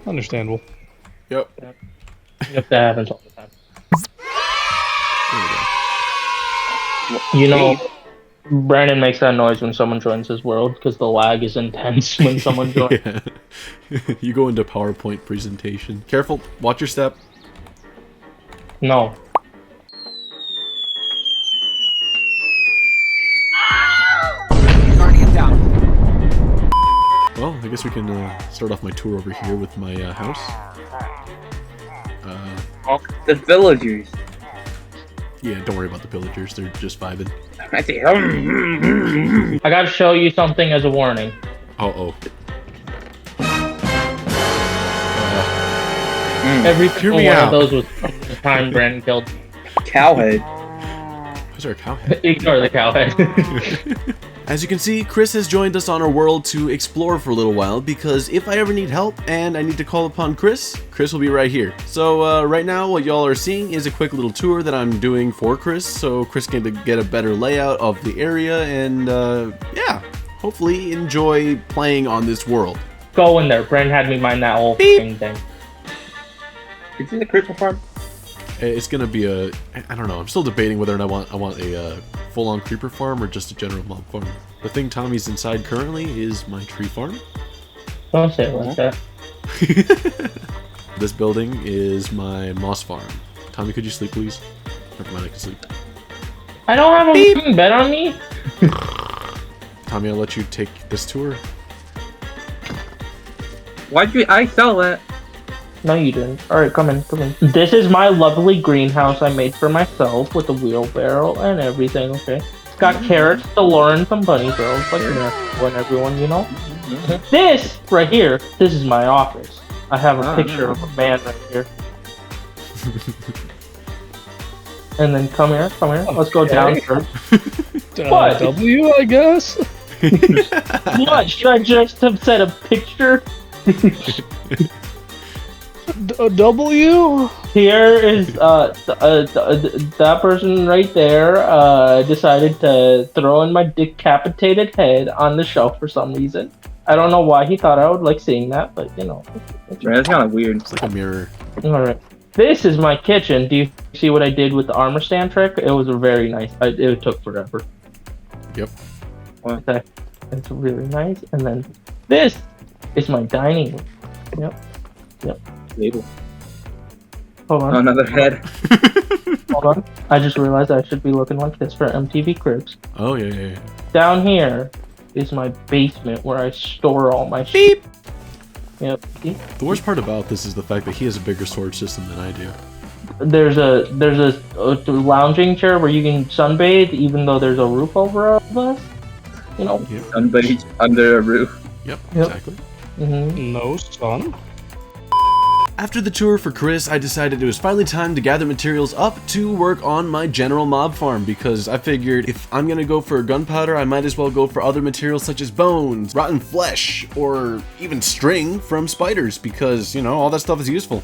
Understandable. Yep. Yep, that happens all the time. There You know, Brandon makes that noise when someone joins his world because the lag is intense when someone we go. joins. Yeah. You go into PowerPoint presentation. Careful. Watch your step. No. Well, I guess we can start off my tour over here with my house. Oh, the villagers. Yeah, don't worry about the pillagers. They're just vibing. I say, I gotta show you something as a warning. Uh-oh. Every Hear single me one out. of those was from the time Brandon killed. cowhead. Why is there a cow head? Ignore the cowhead. As you can see, Chris has joined us on our world to explore for a little while, because if I ever need help and I need to call upon Chris will be right here. So right now what y'all are seeing is a quick little tour that I'm doing for Chris, so Chris can get a better layout of the area and yeah, hopefully enjoy playing on this world. Go in there. Brandon had me mind that whole thing. Is it a creeper farm? It's gonna be a, I don't know, I'm still debating whether or not I want a full-on creeper farm or just a general mob farm. The thing Tommy's inside currently is my tree farm. Don't say it like that. This building is my moss farm. Tommy, could you sleep, please? Never mind, I can sleep. I don't have a fucking bed on me. Tommy, I'll let you take this tour. Why'd I sell that? No, you didn't. Alright, come in, come in. This is my lovely greenhouse I made for myself with a wheelbarrow and everything, okay? It's got carrots, galore, and some bunny girls, like everyone, you know? This, right here, this is my office. I have a picture of a man right here. And then come here, let's go down first. What? W, I guess? What? Should I just have said a picture? W? Here is that person right there decided to throw in my decapitated head on the shelf for some reason. I don't know why he thought I would like seeing that, but you know. That's kind of weird. It's like a mirror. Alright. This is my kitchen. Do you see what I did with the armor stand trick? It was very nice. It took forever. Yep. Okay. It's really nice. And then this is my dining room. Yep. Label. Hold on. Another head. Hold on. I just realized I should be looking like this for MTV Cribs. Oh, yeah. Down here is my basement where I store all my Beep! Yep. See? The worst part about this is the fact that he has a bigger storage system than I do. There's a lounging chair where you can sunbathe even though there's a roof over us. You know? Yep. Somebody under a roof. Yep. Exactly. Mm-hmm. No sun? After the tour for Chris, I decided it was finally time to gather materials up to work on my general mob farm, because I figured if I'm gonna go for gunpowder, I might as well go for other materials such as bones, rotten flesh, or even string from spiders, because, you know, all that stuff is useful.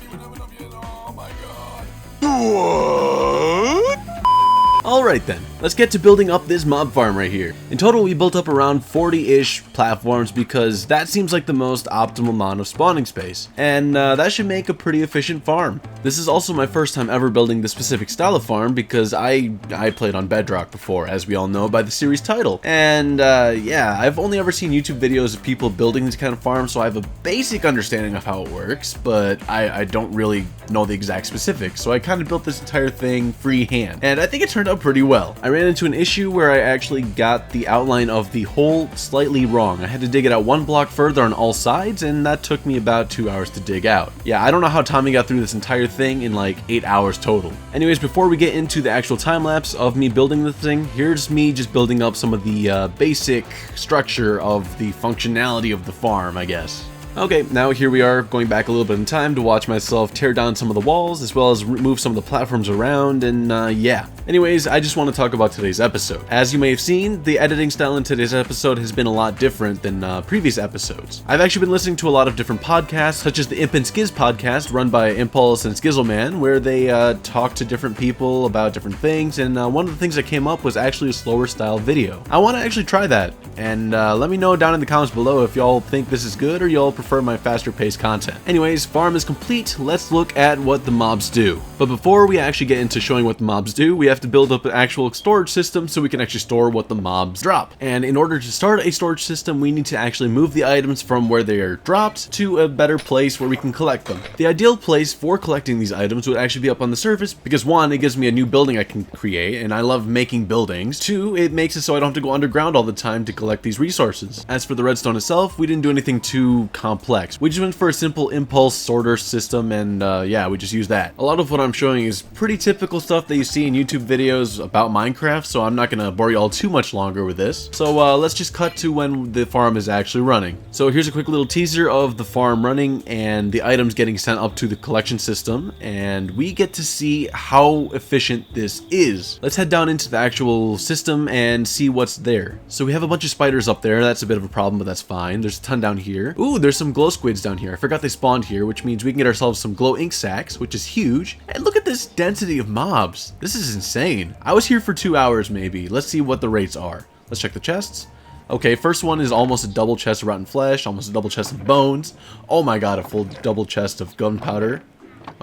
Alright then, let's get to building up this mob farm right here. In total, we built up around 40-ish platforms because that seems like the most optimal amount of spawning space. And that should make a pretty efficient farm. This is also my first time ever building this specific style of farm because I played on Bedrock before, as we all know by the series title. And yeah, I've only ever seen YouTube videos of people building these kind of farms, so I have a basic understanding of how it works, but I don't really know the exact specifics, so I kind of built this entire thing freehand. And I think it turned out pretty well. I ran into an issue where I actually got the outline of the hole slightly wrong. I had to dig it out one block further on all sides, and that took me about 2 hours to dig out. Yeah, I don't know how Tommy got through this entire thing in like 8 hours total. Anyways, before we get into the actual time lapse of me building the thing, here's me just building up some of the basic structure of the functionality of the farm, I guess. Okay, now here we are, going back a little bit in time to watch myself tear down some of the walls, as well as move some of the platforms around, and yeah. Anyways, I just want to talk about today's episode. As you may have seen, the editing style in today's episode has been a lot different than previous episodes. I've actually been listening to a lot of different podcasts, such as the Imp and Skiz podcast run by Impulse and Skizzleman, where they talk to different people about different things, and one of the things that came up was actually a slower style video. I want to actually try that, and let me know down in the comments below if y'all think this is good or y'all prefer my faster paced content. Anyways, farm is complete, let's look at what the mobs do. But before we actually get into showing what the mobs do, we have to build up an actual storage system so we can actually store what the mobs drop. And in order to start a storage system, we need to actually move the items from where they are dropped to a better place where we can collect them. The ideal place for collecting these items would actually be up on the surface because 1, it gives me a new building I can create, and I love making buildings. 2, it makes it so I don't have to go underground all the time to collect these resources. As for the redstone itself, we didn't do anything too complex. We just went for a simple impulse sorter system, and yeah, we just used that. A lot of what I'm showing is pretty typical stuff that you see in YouTube videos about Minecraft, so I'm not gonna bore you all too much longer with this. So let's just cut to when the farm is actually running. So here's a quick little teaser of the farm running and the items getting sent up to the collection system, and we get to see how efficient this is. Let's head down into the actual system and see what's there. So we have a bunch of spiders up there. That's a bit of a problem, but that's fine. There's a ton down here. Ooh, there's some glow squids down here. I forgot they spawned here, which means we can get ourselves some glow ink sacks, which is huge. And look at this density of mobs. This is insane. I was here for 2 hours maybe. Let's see what the rates are. Let's check the chests. Okay, first one is almost a double chest of rotten flesh, almost a double chest of bones. Oh my god, a full double chest of gunpowder.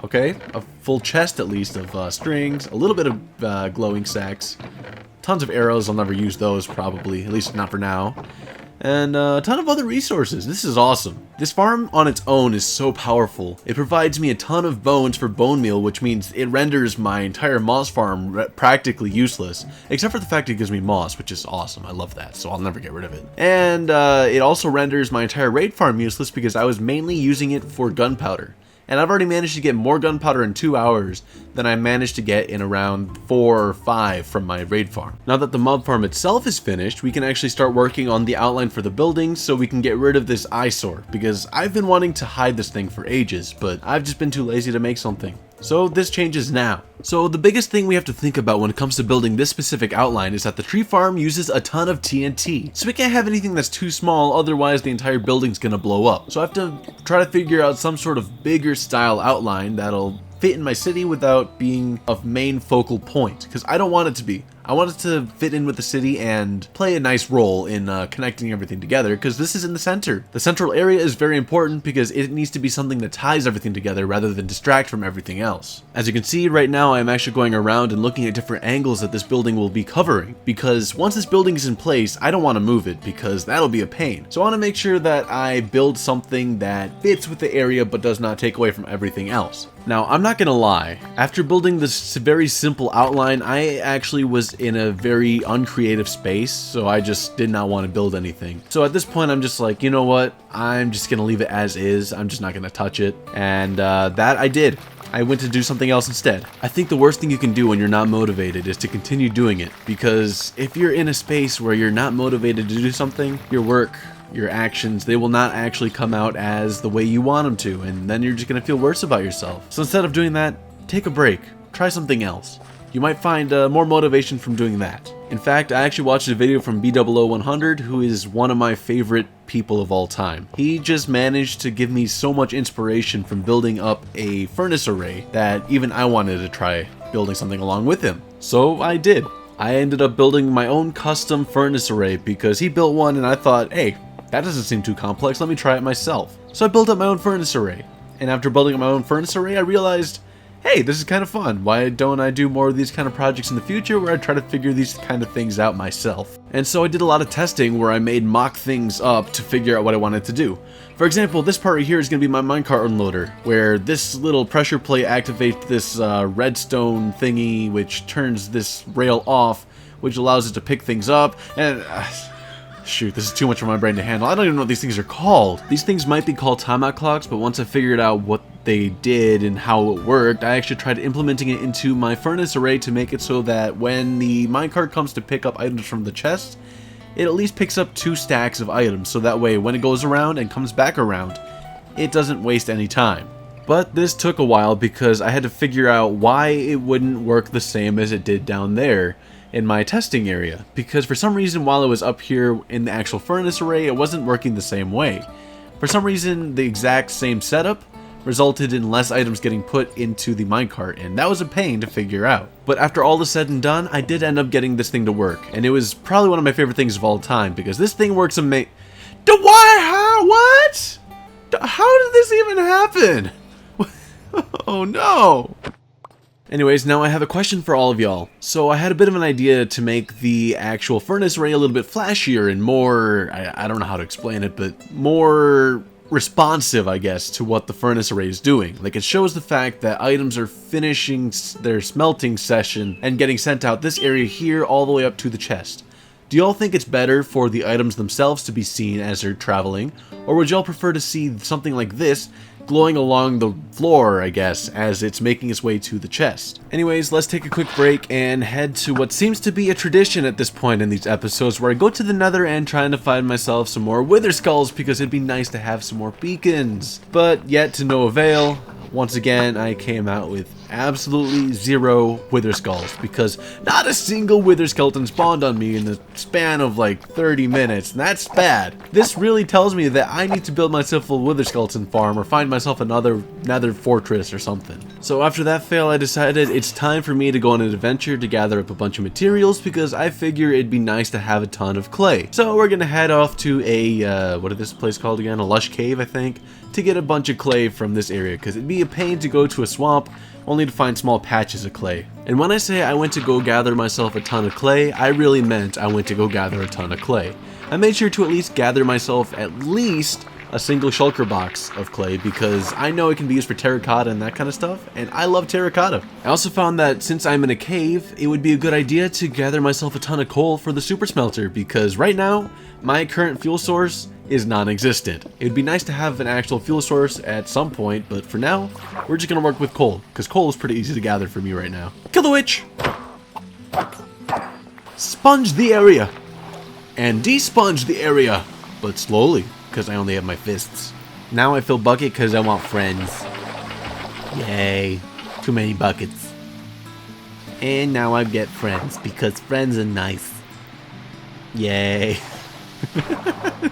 Okay, a full chest at least of strings, a little bit of glowing sacks, tons of arrows. I'll never use those probably, at least not for now. And a ton of other resources. This is awesome. This farm on its own is so powerful. It provides me a ton of bones for bone meal, which means it renders my entire moss farm practically useless, except for the fact it gives me moss, which is awesome. I love that, so I'll never get rid of it. And it also renders my entire raid farm useless because I was mainly using it for gunpowder. And I've already managed to get more gunpowder in 2 hours than I managed to get in around 4 or 5 from my raid farm. Now that the mob farm itself is finished, we can actually start working on the outline for the buildings so we can get rid of this eyesore, because I've been wanting to hide this thing for ages, but I've just been too lazy to make something. So this changes now. So the biggest thing we have to think about when it comes to building this specific outline is that the tree farm uses a ton of TNT. So we can't have anything that's too small, otherwise the entire building's gonna blow up. So I have to try to figure out some sort of bigger style outline that'll fit in my city without being a main focal point, because I don't want it to be. I want it to fit in with the city and play a nice role in connecting everything together, because this is in the center. The central area is very important because it needs to be something that ties everything together rather than distract from everything else. As you can see right now, I'm actually going around and looking at different angles that this building will be covering, because once this building is in place, I don't want to move it because that'll be a pain. So I want to make sure that I build something that fits with the area but does not take away from everything else. Now, I'm not gonna lie, after building this very simple outline, I actually was in a very uncreative space, so I just did not want to build anything. So at this point, I'm just like, you know what, I'm just gonna leave it as is, I'm just not gonna touch it, and that I did. I went to do something else instead. I think the worst thing you can do when you're not motivated is to continue doing it, because if you're in a space where you're not motivated to do something, your work, your actions, they will not actually come out as the way you want them to, and then you're just gonna feel worse about yourself. So instead of doing that, take a break, try something else. You might find more motivation from doing that. In fact, I actually watched a video from B00-100, who is one of my favorite people of all time. He just managed to give me so much inspiration from building up a furnace array that even I wanted to try building something along with him. So I did. I ended up building my own custom furnace array because he built one and I thought, hey, that doesn't seem too complex, let me try it myself. So I built up my own furnace array. And after building up my own furnace array, I realized, hey, this is kind of fun. Why don't I do more of these kind of projects in the future where I try to figure these kind of things out myself? And so I did a lot of testing where I made mock things up to figure out what I wanted to do. For example, this part right here is going to be my minecart unloader, where this little pressure plate activates this redstone thingy, which turns this rail off, which allows it to pick things up, and shoot, this is too much for my brain to handle. I don't even know what these things are called. These things might be called timeout clocks, but once I figured out what they did and how it worked, I actually tried implementing it into my furnace array to make it so that when the minecart comes to pick up items from the chest, it at least picks up 2 stacks of items, so that way when it goes around and comes back around, it doesn't waste any time. But this took a while because I had to figure out why it wouldn't work the same as it did down there in my testing area, because for some reason while it was up here in the actual furnace array, it wasn't working the same way. For some reason, the exact same setup resulted in less items getting put into the minecart, and that was a pain to figure out. But after all is said and done, I did end up getting this thing to work, and it was probably one of my favorite things of all time, because this thing works amazing. Why? How? What? How did this even happen? Oh no! Anyways, now I have a question for all of y'all. So I had a bit of an idea to make the actual furnace array a little bit flashier and more, I don't know how to explain it, but more responsive, I guess, to what the furnace array is doing. Like, it shows the fact that items are finishing their smelting session and getting sent out this area here all the way up to the chest. Do y'all think it's better for the items themselves to be seen as they're traveling, or would y'all prefer to see something like this glowing along the floor, I guess, as it's making its way to the chest? Anyways, let's take a quick break and head to what seems to be a tradition at this point in these episodes, where I go to the nether and trying to find myself some more wither skulls, because it'd be nice to have some more beacons. But yet to no avail. Once again, I came out with absolutely 0 wither skulls, because not a single wither skeleton spawned on me in the span of like 30 minutes, and that's bad. This really tells me that I need to build myself a wither skeleton farm or find myself another nether fortress or something. So after that fail, I decided it's time for me to go on an adventure to gather up a bunch of materials, because I figure it'd be nice to have a ton of clay. So we're gonna head off to a, what is this place called again? A lush cave, I think, to get a bunch of clay from this area, because it'd be a pain to go to a swamp only to find small patches of clay. And when I say I went to go gather myself a ton of clay, I really meant I went to go gather a ton of clay. I made sure to at least gather myself at least a single shulker box of clay, because I know it can be used for terracotta and that kind of stuff, and I love terracotta. I also found that since I'm in a cave, it would be a good idea to gather myself a ton of coal for the super smelter, because right now, my current fuel source is non-existent. It'd be nice to have an actual fuel source at some point, but for now, we're just gonna work with coal, because coal is pretty easy to gather for me right now. Kill the witch! Sponge the area! And desponge the area! But slowly, because I only have my fists. Now I fill bucket because I want friends. Yay. Too many buckets. And now I get friends, because friends are nice. Yay.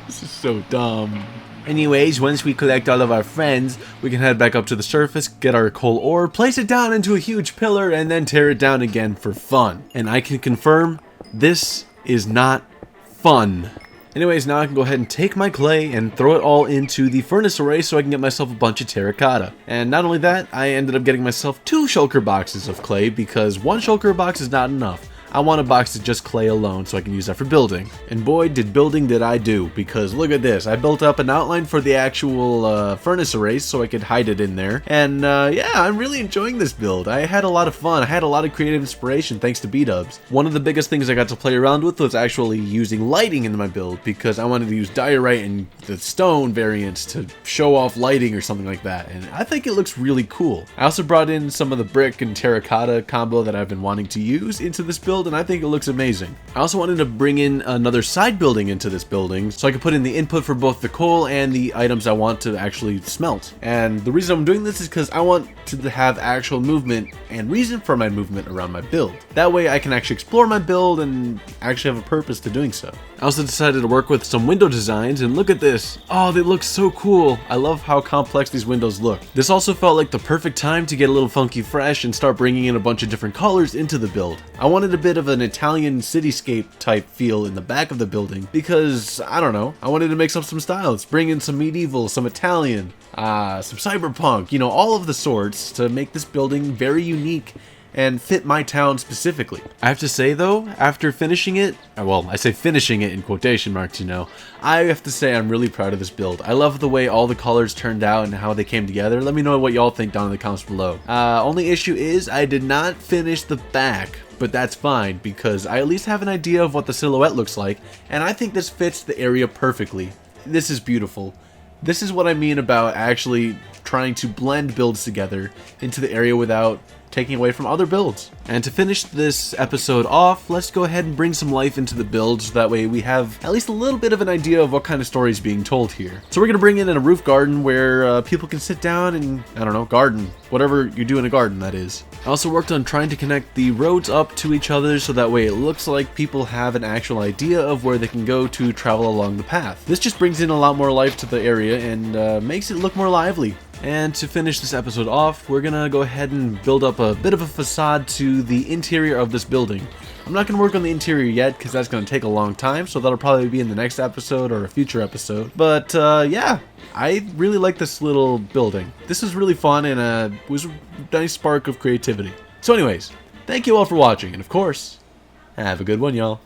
This is so dumb. Anyways, once we collect all of our friends, we can head back up to the surface, get our coal ore, place it down into a huge pillar, and then tear it down again for fun. And I can confirm, this is not fun. Anyways, now I can go ahead and take my clay and throw it all into the furnace array so I can get myself a bunch of terracotta. And not only that, I ended up getting myself 2 shulker boxes of clay, because 1 shulker box is not enough. I want a box of just clay alone so I can use that for building. And boy, did I do, because look at this. I built up an outline for the actual furnace array so I could hide it in there. And yeah, I'm really enjoying this build. I had a lot of fun. I had a lot of creative inspiration thanks to B-dubs. One of the biggest things I got to play around with was actually using lighting in my build, because I wanted to use diorite and the stone variants to show off lighting or something like that. And I think it looks really cool. I also brought in some of the brick and terracotta combo that I've been wanting to use into this build, and I think it looks amazing. I also wanted to bring in another side building into this building so I could put in the input for both the coal and the items I want to actually smelt. And the reason I'm doing this is because I want to have actual movement and reason for my movement around my build. That way I can actually explore my build and actually have a purpose to doing so. I also decided to work with some window designs, and look at this. Oh, they look so cool. I love how complex these windows look. This also felt like the perfect time to get a little funky fresh and start bringing in a bunch of different colors into the build. I wanted a bit of an Italian cityscape type feel in the back of the building, because, I don't know, I wanted to mix up some styles, bring in some medieval, some Italian, some cyberpunk, you know, all of the sorts to make this building very unique and fit my town specifically. I have to say though, after finishing it, well, I say finishing it in quotation marks, you know, I have to say I'm really proud of this build. I love the way all the colors turned out and how they came together. Let me know what y'all think down in the comments below. Only issue is I did not finish the back, but that's fine because I at least have an idea of what the silhouette looks like, and I think this fits the area perfectly. This is beautiful. This is what I mean about actually trying to blend builds together into the area without taking away from other builds. And to finish this episode off, let's go ahead and bring some life into the build so that way we have at least a little bit of an idea of what kind of story is being told here. So we're going to bring in a roof garden where people can sit down and, I don't know, garden. Whatever you do in a garden, that is. I also worked on trying to connect the roads up to each other so that way it looks like people have an actual idea of where they can go to travel along the path. This just brings in a lot more life to the area and makes it look more lively. And to finish this episode off, we're gonna go ahead and build up a bit of a facade to the interior of this building. I'm not gonna work on the interior yet because that's gonna take a long time, so that'll probably be in the next episode or a future episode. But yeah, I really like this little building. This is really fun and was a nice spark of creativity. So anyways, thank you all for watching, and of course, have a good one, y'all.